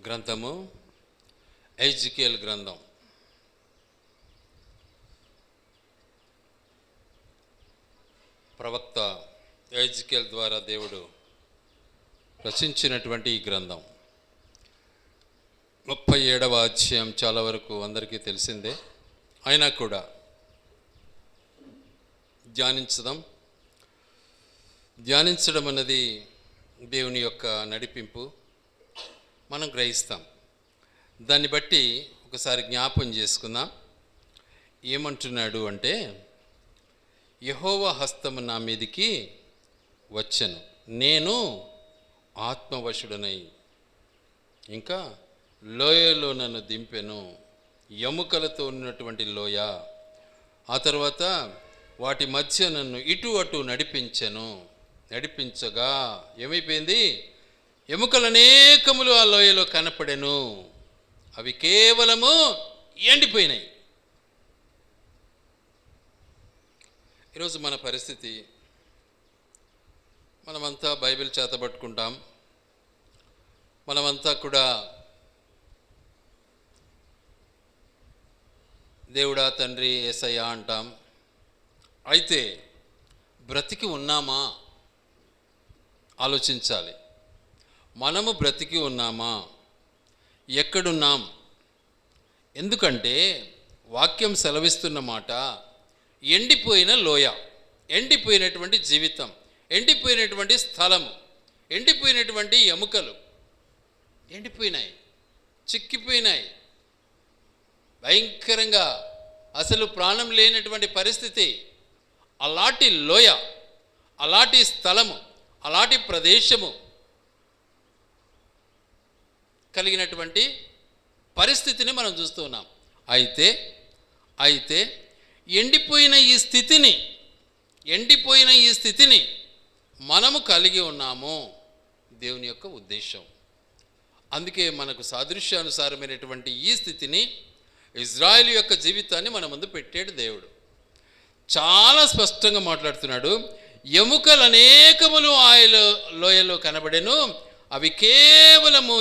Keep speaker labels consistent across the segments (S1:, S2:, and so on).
S1: గ్రంథము ఎజెకియెల్ గ్రంథం. ప్రవక్త ఎజెకియెల్ ద్వారా దేవుడు రచించినటువంటి ఈ గ్రంథం 37వ అధ్యాయం చాలా వరకు అందరికీ తెలిసిందే. అయినా కూడా ధ్యానించడం అన్నది దేవుని యొక్క నడిపింపు, మనం గ్రహిస్తాం. దాన్ని బట్టి ఒకసారి జ్ఞాపం చేసుకుందాం. ఏమంటున్నాడు అంటే, యెహోవా హస్తము నా మీదికి వచ్చెను, నేను ఆత్మవశుడనై, ఇంకా లోయలో నన్ను దింపెను, ఎముకలతో ఉన్నటువంటి లోయ. ఆ తర్వాత వాటి మధ్య నన్ను ఇటు అటు నడిపించగా ఏమైపోయింది? ఎముకలు అనేకములు ఆ లోయలో కనపడెను, అవి కేవలము ఎండిపోయినాయి. ఈరోజు మన పరిస్థితి, మనమంతా బైబిల్ చేతబట్టుకుంటాం, మనమంతా కూడా దేవుడా తండ్రి యేసయ్యా అంటాం. అయితే బ్రతికి ఉన్నామా? ఆలోచించాలి. మనము బ్రతికి ఉన్నామా? ఎక్కడున్నాం? ఎందుకంటే వాక్యం సెలవిస్తున్న మాట, ఎండిపోయిన లోయ, ఎండిపోయినటువంటి జీవితం, ఎండిపోయినటువంటి స్థలము, ఎండిపోయినటువంటి ఎముకలు ఎండిపోయినాయి, చిక్కిపోయినాయి. భయంకరంగా అసలు ప్రాణం లేనటువంటి పరిస్థితి. అలాంటి లోయ, అలాంటి స్థలము, అలాంటి ప్రదేశము కలిగినటువంటి పరిస్థితిని మనం చూస్తున్నాం. అయితే ఎండిపోయిన ఈ స్థితిని మనము కలిగి ఉన్నాము, దేవుని యొక్క ఉద్దేశం. అందుకే మనకు సాదృశ్యానుసారమైనటువంటి ఈ స్థితిని, ఇజ్రాయేలు యొక్క జీవితాన్ని మన ముందు పెట్టాడు దేవుడు. చాలా స్పష్టంగా మాట్లాడుతున్నాడు. ఎముకలు అనేకములు ఆయన లోయలో కనబడెను, అవి కేవలము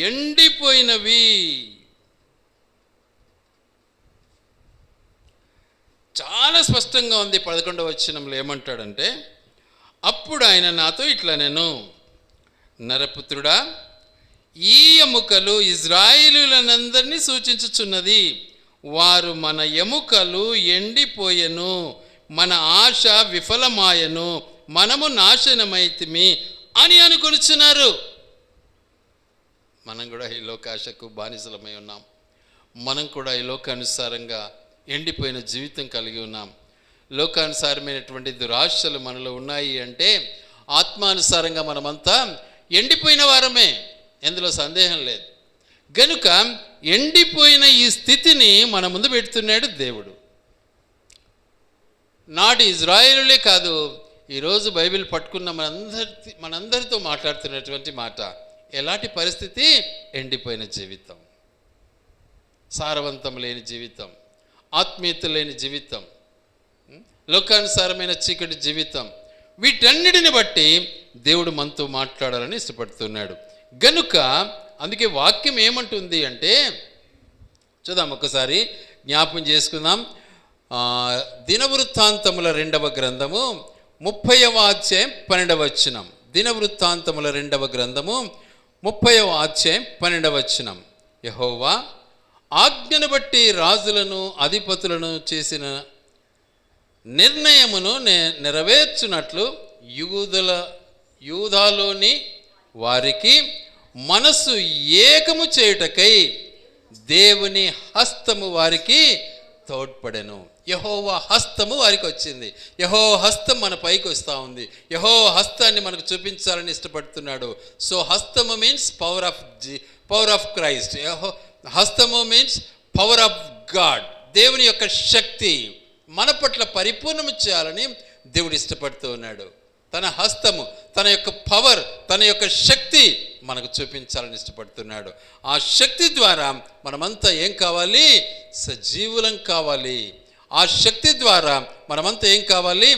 S1: ఎండిపోయినవి. చాలా స్పష్టంగా ఉంది. 11వ వచనంలో ఏమంటాడంటే, అప్పుడు ఆయన నాతో ఇట్లా, నేను నరపుత్రుడా, ఈ ఎముకలు ఇజ్రాయేలీయులందరినీ సూచించుచున్నది. వారు మన ఎముకలు ఎండిపోయెను, మన ఆశ విఫలమాయను, మనము నాశనమైతిమి అని అనుకొనుచున్నారు. మనం కూడా ఈ లోకాశకు బానిసలమై ఉన్నాం. మనం కూడా ఈ లోకానుసారంగా ఎండిపోయిన జీవితం కలిగి ఉన్నాం. లోకానుసారమైనటువంటి దురాశలు మనలో ఉన్నాయి అంటే, ఆత్మానుసారంగా మనమంతా ఎండిపోయిన వారమే, ఎందులో సందేహం లేదు. గనుక ఎండిపోయిన ఈ స్థితిని మన ముందు పెడుతున్నాడు దేవుడు. నాటి ఇజ్రాయేలులే కాదు, ఈరోజు బైబిల్ పట్టుకున్న మనందరితో మాట్లాడుతున్నటువంటి మాట. ఎలాంటి పరిస్థితి? ఎండిపోయిన జీవితం, సారవంతం లేని జీవితం, ఆత్మీయత లేని జీవితం, లోకానుసారమైన చీకటి జీవితం. వీటన్నిటిని బట్టి దేవుడు మనతో మాట్లాడాలని ఇష్టపడుతున్నాడు. గనుక అందుకే వాక్యం ఏమంటుంది అంటే, చూద్దాం ఒకసారి, జ్ఞాపం చేసుకుందాం. దినవృత్తాంతముల 2వ గ్రంథము 30వ అధ్యాయం 12వ వచనం. దినవృత్తాంతముల 2వ గ్రంథము 30వ అధ్యాయం 12వ వచనం. యెహోవా ఆజ్ఞను బట్టి రాజులను అధిపతులను చేసిన నిర్ణయమును నెరవేర్చునట్లు యూదాలోని వారికి మనస్సు ఏకము చేయుటకై దేవుని హస్తము వారికి తోడ్పడెను. యెహోవా హస్తము వారికి వచ్చింది. యెహోవా హస్తం మన పైకి వస్తూ ఉంది. యెహోవా హస్తాన్ని మనకు చూపించాలని ఇష్టపడుతున్నాడు. సో హస్తము మీన్స్ పవర్ ఆఫ్ క్రైస్ట్. హస్తము మీన్స్ పవర్ ఆఫ్ గాడ్. దేవుని యొక్క శక్తి మన పట్ల పరిపూర్ణము చేయాలని దేవుడు ఇష్టపడుతూ ఉన్నాడు. తన హస్తము, తన యొక్క పవర్, తన యొక్క శక్తి మనకు చూపించాలని ఇష్టపడుతున్నాడు. ఆ శక్తి ద్వారా మనమంతా ఏం కావాలి? సజీవులం కావాలి. ఆ శక్తి ద్వారా మనమంతా ఏం కావాలి?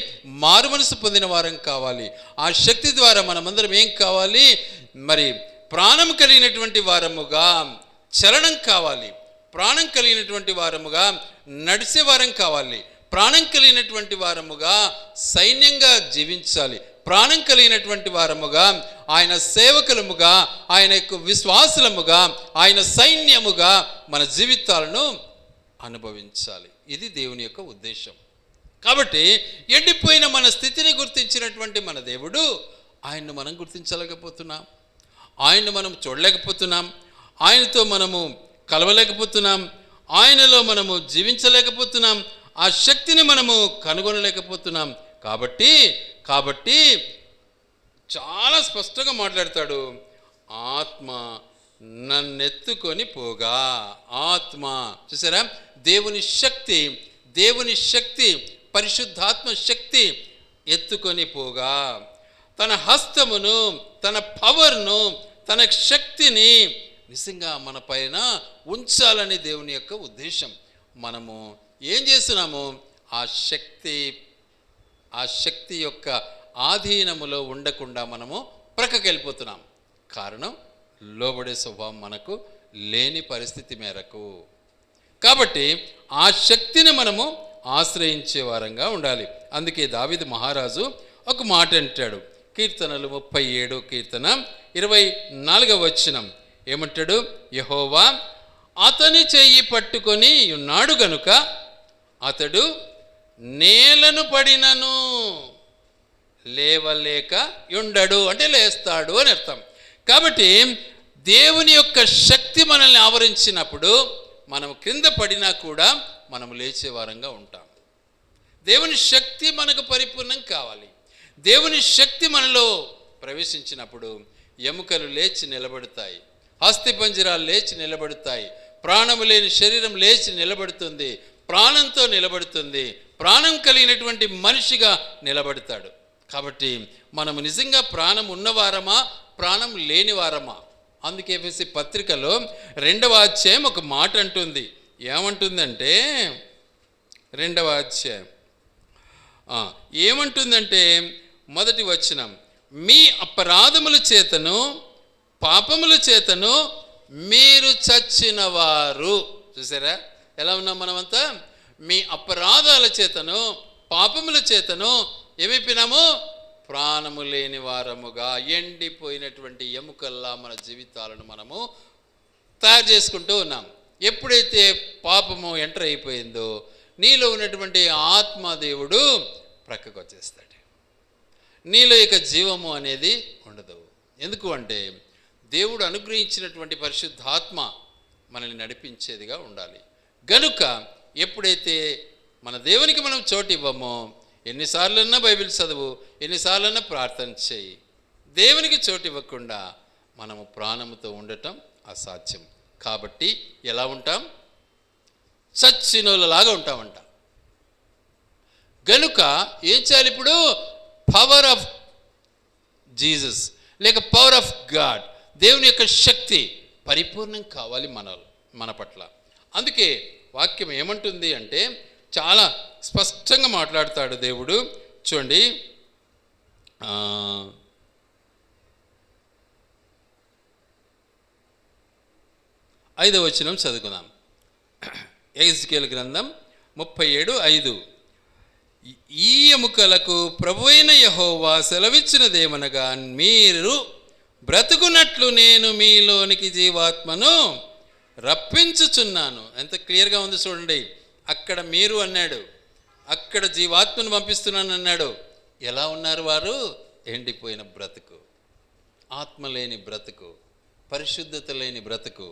S1: మారు మనసు పొందిన వారం కావాలి. ఆ శక్తి ద్వారా మనమందరం ఏం కావాలి? మరి ప్రాణం కలిగినటువంటి వారముగా చలనం కావాలి. ప్రాణం కలిగినటువంటి వారముగా నడిచే వారం కావాలి. ప్రాణం కలిగినటువంటి వారముగా సైన్యంగా జీవించాలి. ప్రాణం కలిగినటువంటి వారముగా ఆయన సేవకులముగా, ఆయన యొక్క విశ్వాసులముగా, ఆయన సైన్యముగా మన జీవితాలను అనుభవించాలి. ఇది దేవుని యొక్క ఉద్దేశం. కాబట్టి ఎండిపోయిన మన స్థితిని గుర్తించినటువంటి మన దేవుడు, ఆయన్ను మనం గుర్తించలేకపోతున్నాం, ఆయన్ను మనం చూడలేకపోతున్నాం, ఆయనతో మనము కలవలేకపోతున్నాం, ఆయనలో మనము జీవించలేకపోతున్నాం, ఆ శక్తిని మనము కనుగొనలేకపోతున్నాం. కాబట్టి చాలా స్పష్టంగా మాట్లాడతాడు. ఆత్మ నన్నెత్తుకొని పోగా. ఆత్మ చూసారా? దేవుని శక్తి పరిశుద్ధాత్మ శక్తి ఎత్తుకొని పోగా, తన హస్తమును, తన పవర్ను, తన శక్తిని నిజంగా మన పైన ఉంచాలని దేవుని యొక్క ఉద్దేశం. మనము ఏం చేస్తున్నాము? ఆ శక్తి యొక్క ఆధీనములో ఉండకుండా మనము ప్రక్కకి వెళ్ళిపోతున్నాం. కారణం, లోబడే స్వభావం మనకు లేని పరిస్థితి మేరకు. కాబట్టి ఆ శక్తిని మనము ఆశ్రయించే వారంగా ఉండాలి. అందుకే దావీదు మహారాజు ఒక మాట అంటాడు. కీర్తనలు 37 కీర్తన 24వ వచనం ఏమంటాడు? యెహోవా అతని చెయ్యి పట్టుకొని ఉన్నాడు గనుక అతడు నేలను పడినను లేవలేక ఉండడు, అంటే లేస్తాడు అని అర్థం. కాబట్టి దేవుని యొక్క శక్తి మనల్ని ఆవరించినప్పుడు మనం క్రింద పడినా కూడా మనం లేచే వారంగా ఉంటాం. దేవుని శక్తి మనకు పరిపూర్ణం కావాలి. దేవుని శక్తి మనలో ప్రవేశించినప్పుడు ఎముకలు లేచి నిలబడతాయి, అస్థిపంజరాలు లేచి నిలబడతాయి, ప్రాణము లేని శరీరం లేచి నిలబడుతుంది, ప్రాణంతో నిలబడుతుంది, ప్రాణం కలిగినటువంటి మనిషిగా నిలబడతాడు. కాబట్టి మనము నిజంగా ప్రాణం ఉన్నవారమా, ప్రాణం లేని వారమా? అందుకే ఎఫెసీ పత్రికలో 2వ అధ్యాయం ఒక మాట అంటుంది. ఏమంటుందంటే 2వ అధ్యాయం ఏమంటుందంటే 1వ వచనం, మీ అపరాధముల చేతను పాపముల చేతను మీరు చచ్చిన వారు. చూసారా ఎలా ఉన్నాం మనమంతా? మీ అపరాధాల చేతను పాపముల చేతను ఏమైపోయినాము? ప్రాణము లేని వారముగా, ఎండిపోయినటువంటి ఎముకల్లా మన జీవితాలను మనము తయారు చేసుకుంటూ ఉన్నాం. ఎప్పుడైతే పాపము ఎంటర్ అయిపోయిందో నీలో ఉన్నటువంటి ఆత్మదేవుడు ప్రక్కకు వచ్చేస్తాడు. నీలో ఇక జీవము అనేది ఉండదు. ఎందుకు అంటే దేవుడు అనుగ్రహించినటువంటి పరిశుద్ధాత్మ మనల్ని నడిపించేదిగా ఉండాలి. గనుక ఎప్పుడైతే మన దేవునికి మనం చోటు ఇవ్వమో, ఎన్నిసార్లన్నా బైబిల్ చదువు, ఎన్నిసార్లన్నా ప్రార్థన చేయి, దేవునికి చోటు ఇవ్వకుండా మనము ప్రాణముతో ఉండటం అసాధ్యం. కాబట్టి ఎలా ఉంటాం? చచ్చినోళ్ళలాగా ఉంటామంట. గనుక ఏం చేయాలి ఇప్పుడు? పవర్ ఆఫ్ జీసస్ లేక పవర్ ఆఫ్ గాడ్, దేవుని యొక్క శక్తి పరిపూర్ణం కావాలి మన పట్ల. అందుకే వాక్యం ఏమంటుంది అంటే చాలా స్పష్టంగా మాట్లాడతాడు దేవుడు. చూడండి, 5వ వచనం చదువుకుందాం. ఎహెజ్కేలు గ్రంథం 37:5. ఈ ఎముకలకు ప్రభువైన యెహోవా సెలవిచ్చినదేమనగా, మీరు బ్రతుకున్నట్లు నేను మీలోనికి జీవాత్మను రప్పించుచున్నాను. ఎంత క్లియర్గా ఉంది చూడండి. అక్కడ మీరు అన్నాడు, అక్కడ జీవాత్మను పంపిస్తున్నాను అన్నాడు. ఎలా ఉన్నారు వారు? ఎండిపోయిన బ్రతుకు, ఆత్మ లేని బ్రతుకు, పరిశుద్ధత లేని బ్రతుకు,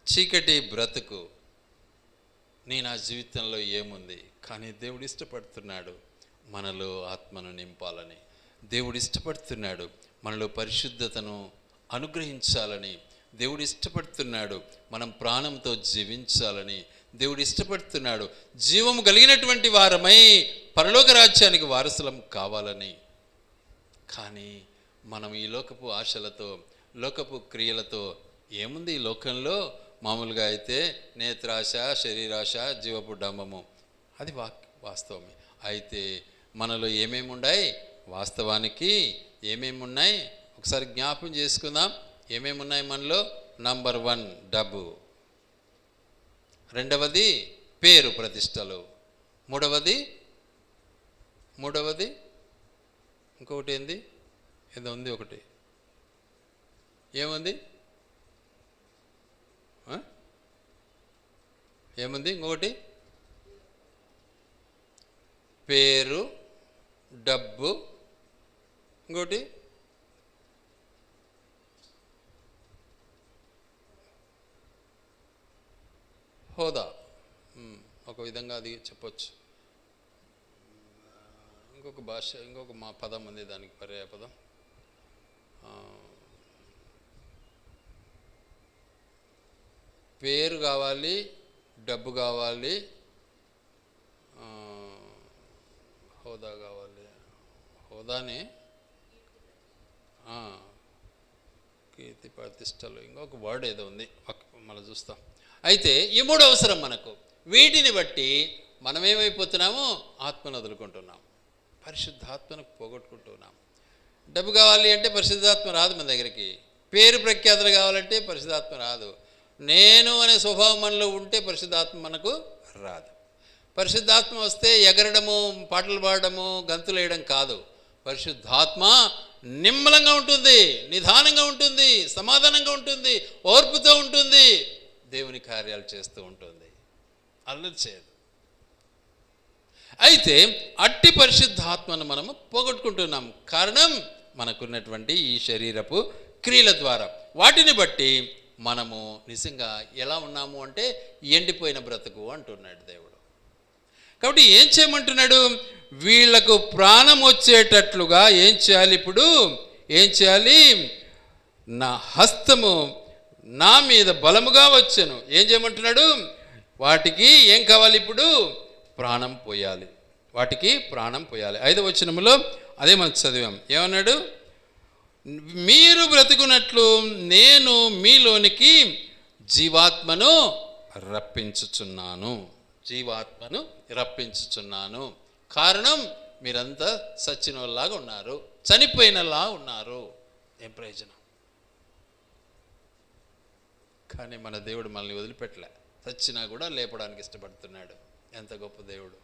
S1: చీకటి బ్రతుకు. నేను ఆ జీవితంలో ఏముంది? కానీ దేవుడు ఇష్టపడుతున్నాడు మనలో ఆత్మను నింపాలని. దేవుడు ఇష్టపడుతున్నాడు మనలో పరిశుద్ధతను అనుగ్రహించాలని. దేవుడు ఇష్టపడుతున్నాడు మనం ప్రాణంతో జీవించాలని. దేవుడు ఇష్టపడుతున్నాడు జీవము కలిగినటువంటి వారమై పరలోక రాజ్యానికి వారసులం కావాలని. కానీ మనం ఈ లోకపు ఆశలతో, లోకపు క్రియలతో, ఏముంది ఈ లోకంలో? మామూలుగా అయితే నేత్రాశ, శరీరాశ, జీవపు డంబము, అది వాస్తవమే. అయితే మనలో ఏమేమి ఉన్నాయి, వాస్తవానికి ఏమేమి ఉన్నాయి ఒకసారి జ్ఞాపం చేసుకుందాం. ఏమేమి ఉన్నాయి మనలో? నంబర్ 1 డబ్బు, రెండవది పేరు ప్రతిష్టలు, మూడవది ఇంకొకటి ఏంది, ఏదో ఉంది ఒకటి, ఏముంది ఇంకొకటి పేరు, డబ్బు, ఇంకోటి హోదా. ఒక విధంగా అది చెప్పొచ్చు. ఇంకొక మా పదం ఉంది దానికి, పర్యాయ పదం. పేరు కావాలి, డబ్బు కావాలి, హోదా కావాలి. హోదానే కీర్తి ప్రతిష్టలు, ఇంకొక వర్డ్ ఏదో ఉంది, మళ్ళీ చూస్తాం. అయితే ఈ 3 అవసరం మనకు. వీటిని బట్టి మనం ఏమైపోతున్నాము? ఆత్మను వదులుకుంటున్నాం, పరిశుద్ధాత్మను పోగొట్టుకుంటున్నాం. డబ్బు కావాలి అంటే పరిశుద్ధాత్మ రాదు మన దగ్గరికి. పేరు ప్రఖ్యాతులు కావాలంటే పరిశుద్ధాత్మ రాదు. నేను అనే స్వభావం మనలో ఉంటే పరిశుద్ధాత్మ మనకు రాదు. పరిశుద్ధాత్మ వస్తే ఎగరడము, పాటలు పాడడము, గంతులు వేయడం కాదు. పరిశుద్ధాత్మ నిమ్మలంగా ఉంటుంది, నిదానంగా ఉంటుంది, సమాధానంగా ఉంటుంది, ఓర్పుతో ఉంటుంది, దేవుని కార్యాలు చేస్తూ ఉంటుంది, అల్లరి చేయదు. అయితే అట్టి పరిశుద్ధాత్మను మనము పోగొట్టుకుంటున్నాం. కారణం మనకున్నటువంటి ఈ శరీరపు క్రియల ద్వారా. వాటిని బట్టి మనము నిజంగా ఎలా ఉన్నాము అంటే ఎండిపోయిన బ్రతుకు అంటున్నాడు దేవుడు. కాబట్టి ఏం చేయమంటున్నాడు? వీళ్లకు ప్రాణం వచ్చేటట్లుగా ఏం చేయాలి? ఇప్పుడు ఏం చేయాలి? నా హస్తము నా మీద బలముగా వచ్చెను. ఏం చేయమంటున్నాడు? వాటికి ఏం కావాలి? ఇప్పుడు ప్రాణం పోయాలి. వాటికి ప్రాణం పోయాలి. 5వ వచనములో అదే మనం చదివాం. ఏమన్నాడు? మీరు బ్రతుకున్నట్లు నేను మీలోనికి జీవాత్మను రప్పించుచున్నాను. జీవాత్మను రప్పించుచున్నాను. కారణం మీరంతా సచ్చినోళ్ళలాగా ఉన్నారు, చనిపోయినలా ఉన్నారు. ఏం ప్రయోజనం? కానీ మన దేవుడు మనల్ని వదిలిపెట్టలే. చచ్చినా కూడా లేపడానికి ఇష్టపడుతున్నాడు. ఎంత గొప్ప దేవుడు!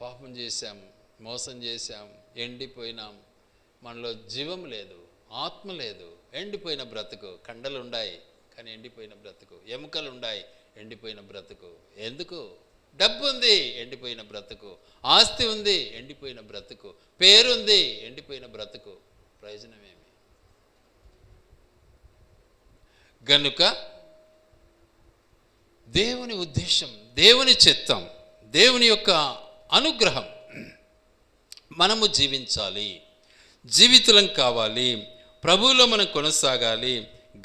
S1: పాపం చేశాం, మోసం చేశాం, ఎండిపోయినాం, మనలో జీవం లేదు, ఆత్మ లేదు, ఎండిపోయిన బ్రతుకు. కండలు ఉన్నాయి కానీ ఎండిపోయిన బ్రతుకు, ఎముకలు ఉన్నాయి ఎండిపోయిన బ్రతుకు. ఎందుకు? డబ్బు ఉంది, ఎండిపోయిన బ్రతుకు. ఆస్తి ఉంది, ఎండిపోయిన బ్రతుకు. పేరుంది, ఎండిపోయిన బ్రతుకు. ప్రయోజనమేమి? గనుక దేవుని ఉద్దేశం, దేవుని చిత్తం, దేవుని యొక్క అనుగ్రహం మనము జీవించాలి, జీవితులం కావాలి, ప్రభువులో మనం కొనసాగాలి.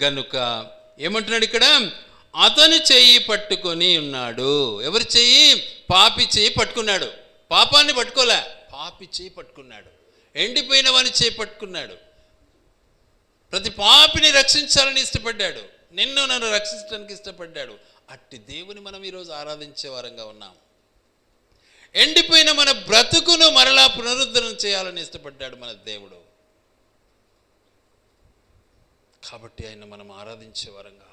S1: గనుక ఏమంటున్నాడు ఇక్కడ? అతను చెయ్యి పట్టుకొని ఉన్నాడు. ఎవరి చెయ్యి? పాపి చెయ్యి పట్టుకున్నాడు. పాపాన్ని పట్టుకోలే, పాపి చెయ్యి పట్టుకున్నాడు. ఎండిపోయిన వాని చెయ్యి పట్టుకున్నాడు. ప్రతి పాపిని రక్షించాలని ఇష్టపడ్డాడు. నన్ను రక్షించడానికి ఇష్టపడ్డాడు. అట్టి దేవుని మనం ఈరోజు ఆరాధించే వారంగా ఉన్నాం. ఎండిపోయిన మన బ్రతుకును మరలా పునరుద్ధరణ చేయాలని ఇష్టపడ్డాడు మన దేవుడు. కాబట్టి ఆయన మనం ఆరాధించే వారంగా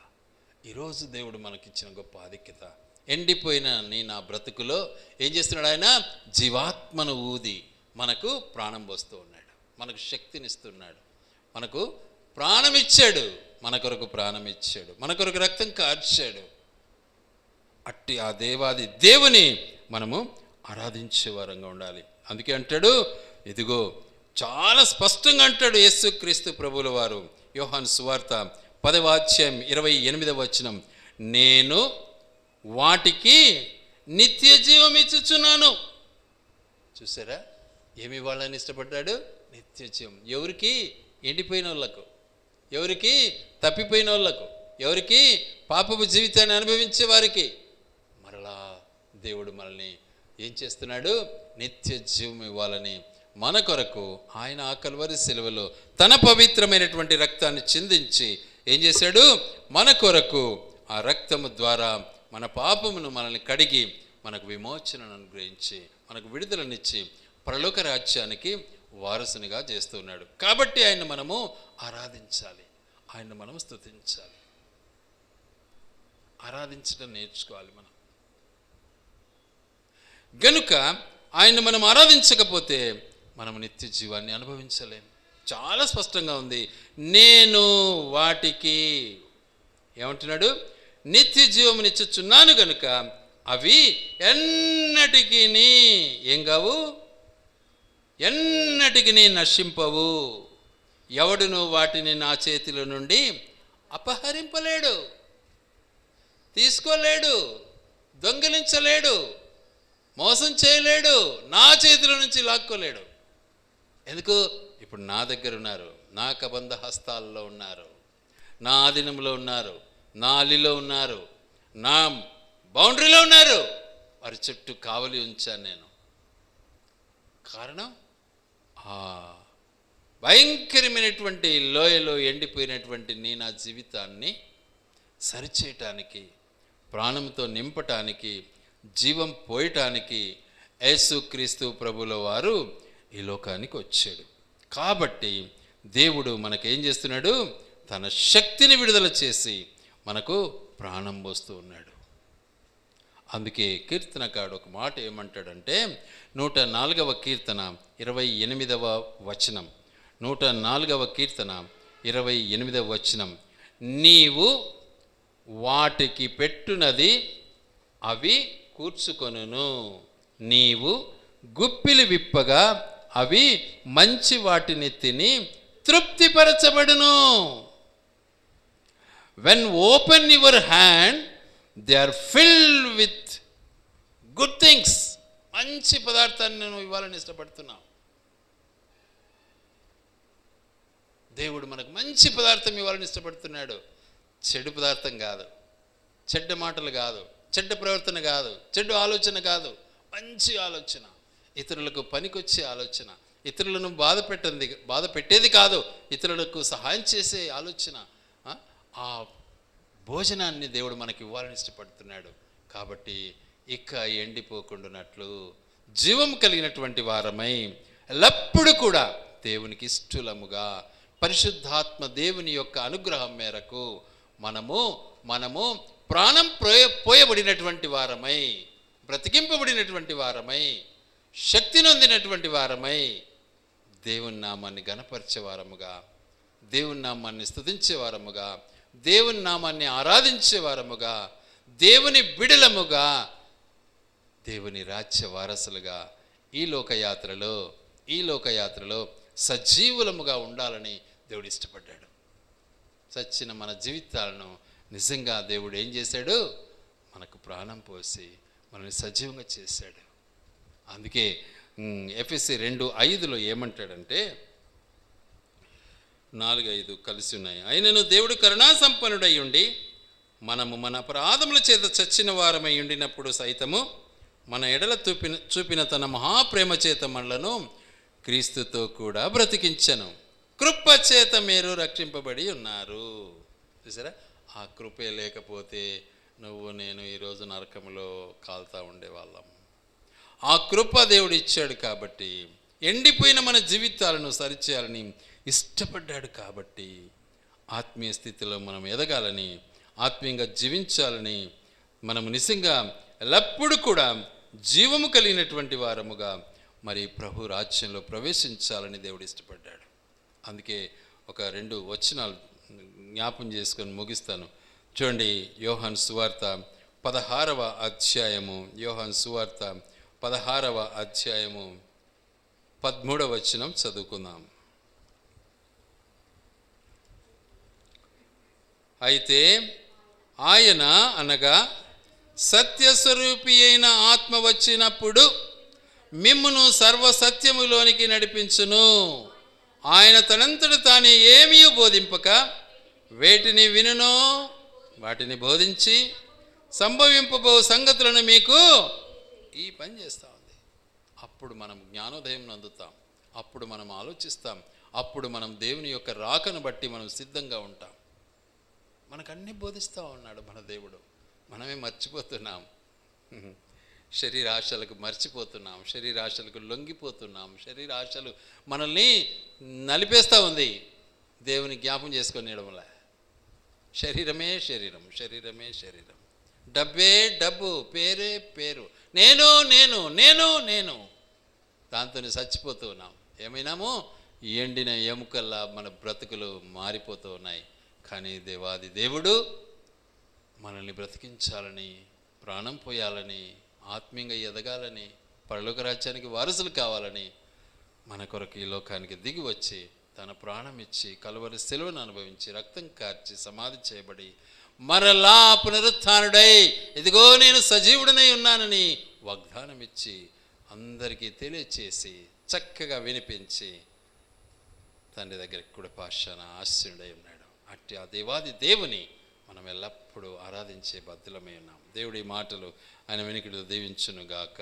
S1: ఈరోజు దేవుడు మనకిచ్చిన గొప్ప ఆధిక్యత. ఎండిపోయిన నా బ్రతుకులో ఏం చేస్తున్నాడు? ఆయన జీవాత్మను ఊది మనకు ప్రాణం పోస్తూ ఉన్నాడు, మనకు శక్తినిస్తున్నాడు, మనకు ప్రాణం ఇచ్చాడు, మన కొరకు ప్రాణం ఇచ్చాడు, మన కొరకు రక్తం కార్చాడు. అట్టి ఆ దేవాది దేవుని మనము ఆరాధించే వారంగా ఉండాలి. అందుకే అంటాడు, ఇదిగో చాలా స్పష్టంగా అంటాడు యేసుక్రీస్తు ప్రభువుల వారు, యోహాను సువార్త 10వ అధ్యాయం 28వ వచనం, నేను వాటికి నిత్య జీవం ఇచ్చుచున్నాను. చూసారా? ఏమి ఇవ్వాలని ఇష్టపడ్డాడు? నిత్య జీవం. ఎవరికి? ఎండిపోయిన వాళ్ళకు. ఎవరికి? తప్పిపోయిన వాళ్ళకు. ఎవరికి? పాపపు జీవితాన్ని అనుభవించే వారికి. మరలా దేవుడు మనల్ని ఏం చేస్తున్నాడు? నిత్య జీవం ఇవ్వాలని మన కొరకు ఆయన ఆ కల్వరి శిలువలో తన పవిత్రమైనటువంటి రక్తాన్ని చిందించి ఏం చేశాడు? మన కొరకు ఆ రక్తము ద్వారా మన పాపమును మనల్ని కడిగి మనకు విమోచనను అనుగ్రహించి మనకు విడుదలనిచ్చి పరలోక రాజ్యానికి వారసునిగా చేస్తున్నాడు. కాబట్టి ఆయన మనము ఆరాధించాలి, ఆయన మనం స్తుతించాలి, ఆరాధించడం నేర్చుకోవాలి మనం. గనుక ఆయన మనం ఆరాధించకపోతే మనం నిత్య జీవాన్ని అనుభవించలేం. చాలా స్పష్టంగా ఉంది. నేను వాటికి ఏమంటున్నాడు? నిత్య జీవమునిచ్చుచున్నాను గనుక అవి ఎన్నటికీ ఏం కావు, ఎన్నటికి నశింపవు. ఎవడును వాటిని నా చేతిలో నుండి అపహరింపలేడు, తీసుకోలేడు, దొంగిలించలేడు, మోసం చేయలేడు, నా చేతిలో నుంచి లాక్కోలేడు. ఎందుకు? ఇప్పుడు నా దగ్గర ఉన్నారు, నా కబంధ హస్తాల్లో ఉన్నారు, నా ఆధీనంలో ఉన్నారు, నా అల్లిలో ఉన్నారు, నా బౌండరీలో ఉన్నారు. వారి చుట్టూ కావలి ఉంచాను నేను. కారణం భయంకరమైనటువంటి లోయలో ఎండిపోయినటువంటి నా జీవితాన్ని సరిచేయటానికి, ప్రాణంతో నింపటానికి, జీవం పోయటానికి యేసుక్రీస్తు ప్రభుల వారు ఈ లోకానికి వచ్చాడు. కాబట్టి దేవుడు మనకేం చేస్తున్నాడు? తన శక్తిని విడుదల చేసి మనకు ప్రాణం పోస్తూ ఉన్నాడు. అందుకే కీర్తనకాడు ఒక మాట ఏమంటాడంటే 104వ కీర్తన 28వ వచనం, 104వ కీర్తన 28వ వచనం, నీవు వాటికి పెట్టునది అవి కూర్చుకొనును, నీవు గుప్పిలి విప్పగా అవి మంచి వాటిని తిని తృప్తిపరచబడును. When open your hand, they are filled with good things. మంచి పదార్థాన్ని నేను ఇవ్వాలని ఇష్టపడుతున్నాను. దేవుడు మనకు మంచి పదార్థం ఇవ్వాలని ఇష్టపడుతున్నాడు. చెడు పదార్థం కాదు, చెడ్డ మాటలు కాదు, చెడ్డ ప్రవర్తన కాదు, చెడ్డ ఆలోచన కాదు, మంచి ఆలోచన, ఇతరులకు పనికొచ్చే ఆలోచన, ఇతరులను బాధ పెట్టేది కాదు, ఇతరులకు సహాయం చేసే ఆలోచన. ఆ భోజనాన్ని దేవుడు మనకి ఇవ్వాలని ఇష్టపడుతున్నాడు. కాబట్టి ఇక ఎండిపోకుండానట్లు జీవం కలిగినటువంటి వారమై ఎల్లప్పుడూ కూడా దేవునికి ఇష్టలముగా పరిశుద్ధాత్మ దేవుని యొక్క అనుగ్రహం మేరకు మనము ప్రాణం పోయబడినటువంటి వారమై, బ్రతికింపబడినటువంటి వారమై, శక్తి నొందినటువంటి వారమై దేవుని నామాన్ని గణపరిచే వారముగా, దేవుని నామాన్ని స్తుతించే వారముగా, దేవుని నామాన్ని ఆరాధించే వారముగా, దేవుని బిడలముగా, దేవుని రాజ్య వారసులుగా ఈ లోకయాత్రలో సజీవులముగా ఉండాలని దేవుడు ఇష్టపడ్డాడు. చచ్చిన మన జీవితాలను నిజంగా దేవుడు ఏం చేశాడు? మనకు ప్రాణం పోసి మనల్ని సజీవంగా చేశాడు. అందుకే ఎఫెసీ 2:5 ఏమంటాడంటే, 4-5 కలిసి ఉన్నాయి. అయినను దేవుడు కరుణా సంపన్నుడై ఉండి మనము మన అపరాధముల చేత చచ్చిన వారమై ఉండినప్పుడు సైతము మన ఎడల చూపిన తన మహాప్రేమ చేత మనలను క్రీస్తుతో కూడా బ్రతికించెను. కృప చేత మీరు రక్షింపబడి ఉన్నారు. చూసారా? ఆ కృపే లేకపోతే నువ్వు నేను ఈరోజు నరకంలో కాలుతా ఉండేవాళ్ళం. ఆ కృప దేవుడు ఇచ్చాడు కాబట్టి, ఎండిపోయిన మన జీవితాలను సరిచేయాలని ఇష్టపడ్డాడు కాబట్టి, ఆత్మీయ స్థితిలో మనం ఎదగాలని, ఆత్మీయంగా జీవించాలని, మనము నిజంగా ఎల్లప్పుడూ కూడా జీవము కలిగినటువంటి వారముగా మరి ప్రభు రాజ్యంలో ప్రవేశించాలని దేవుడు ఇష్టపడ్డాడు. అందుకే ఒక 2 వచనాలు జ్ఞాపం చేసుకొని ముగిస్తాను. చూడండి, యోహాను సువార్త 16వ అధ్యాయము, యోహాను సువార్త 16వ అధ్యాయము 13వ వచనం చదువుకుందాం. అయితే ఆయన అనగా సత్యస్వరూపి అయిన ఆత్మ వచ్చినప్పుడు మిమ్మును సర్వసత్యములోనికి నడిపించును. ఆయన తనంతట తానే ఏమీ బోధింపక వేటిని వినునో వాటిని బోధించి సంభవింపబో సంగతులను మీకు ఈ పని చేస్తూ ఉంది. అప్పుడు మనం జ్ఞానోదయం అందుతాం, అప్పుడు మనం ఆలోచిస్తాం, అప్పుడు మనం దేవుని యొక్క రాకను బట్టి మనం సిద్ధంగా ఉంటాం. మనకు అన్నీ బోధిస్తూ ఉన్నాడు మన దేవుడు, మనమే మర్చిపోతున్నాం. శరీరాశలకు మర్చిపోతున్నాం, శరీరాశలకు లొంగిపోతున్నాం, శరీరాశలు మనల్ని నలిపేస్తూ ఉంది. దేవుని జ్ఞాపం చేసుకొని వల్ల శరీరమే శరీరం, శరీరమే శరీరం, డబ్బే డబ్బు, పేరే పేరు, నేను నేను నేను నేను దాంతోనే చచ్చిపోతూ ఉన్నాం. ఏమైనాము ఎండిన ఎముకల్లా మన బ్రతుకులు మారిపోతూ ఉన్నాయి. కానీ దేవాది దేవుడు మనల్ని బ్రతికించాలని, ప్రాణం పోయాలని, ఆత్మీయంగా ఎదగాలని, పరలోక రాజ్యానికి వారసులు కావాలని మన కొరకు ఈ లోకానికి దిగి వచ్చి తన ప్రాణం ఇచ్చి కలువరి శిలువను అనుభవించి రక్తం కార్చి సమాధి చేయబడి మరలా పునరుత్థానుడై ఇదిగో నేను సజీవుడనై ఉన్నానని వాగ్దానం ఇచ్చి అందరికీ తెలియచేసి చక్కగా వినిపించి తండ్రి దగ్గరికి కూడా పాషాన ఆశ్రయుడై ఉన్నాడు. అట్టి ఆ దేవాది దేవుని మనం ఎల్లప్పుడూ ఆరాధించే బద్దులమై ఉన్నాం. దేవుడి మాటలు ఆయన వెనుకడు దీవించునుగాక.